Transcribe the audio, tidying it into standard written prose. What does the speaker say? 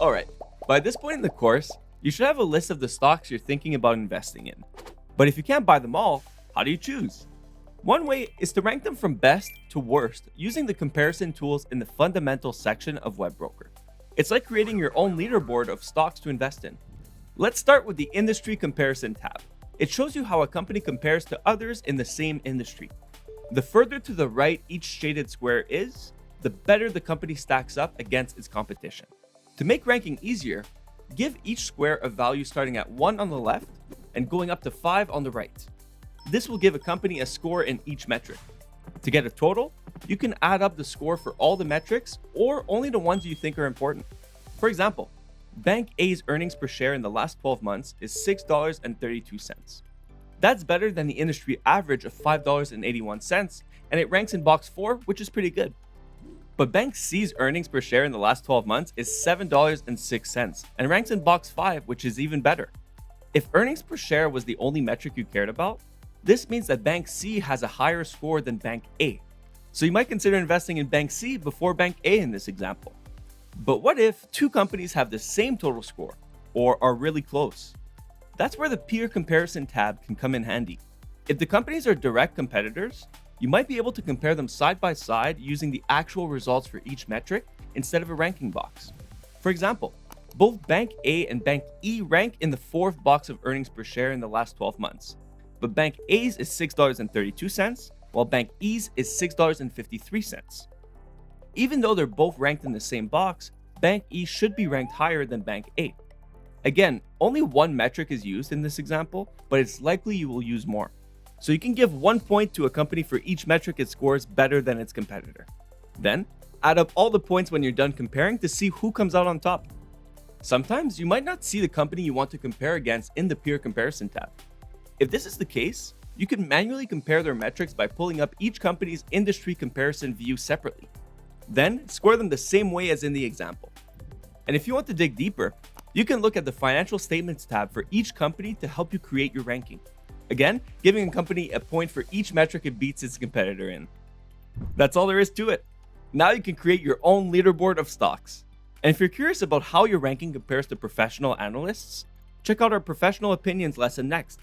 Alright, by this point in the course, you should have a list of the stocks you're thinking about investing in. But if you can't buy them all, how do you choose? One way is to rank them from best to worst using the comparison tools in the fundamentals section of WebBroker. It's like creating your own leaderboard of stocks to invest in. Let's start with the Industry Comparison tab. It shows you how a company compares to others in the same industry. The further to the right each shaded square is, the better the company stacks up against its competition. To make ranking easier, give each square a value starting at 1 on the left and going up to 5 on the right. This will give a company a score in each metric. To get a total, you can add up the score for all the metrics or only the ones you think are important. For example, Bank A's earnings per share in the last 12 months is $6.32. That's better than the industry average of $5.81, and it ranks in box 4, which is pretty good. But Bank C's earnings per share in the last 12 months is $7.06 and ranks in box 5, which is even better. If earnings per share was the only metric you cared about, this means that Bank C has a higher score than Bank A. So you might consider investing in Bank C before Bank A in this example. But what if two companies have the same total score or are really close? That's where the peer comparison tab can come in handy. If the companies are direct competitors, you might be able to compare them side by side using the actual results for each metric instead of a ranking box. For example, both Bank A and Bank E rank in the 4th box of earnings per share in the last 12 months. But Bank A's is $6.32, while Bank E's is $6.53. Even though they're both ranked in the same box, Bank E should be ranked higher than Bank A. Again, only one metric is used in this example, but it's likely you will use more. So you can give 1 point to a company for each metric it scores better than its competitor. Then, add up all the points when you're done comparing to see who comes out on top. Sometimes you might not see the company you want to compare against in the peer comparison tab. If this is the case, you can manually compare their metrics by pulling up each company's industry comparison view separately. Then, score them the same way as in the example. And if you want to dig deeper, you can look at the Financial Statements tab for each company to help you create your ranking. Again, giving a company a point for each metric it beats its competitor in. That's all there is to it. Now you can create your own leaderboard of stocks. And if you're curious about how your ranking compares to professional analysts, check out our professional opinions lesson next.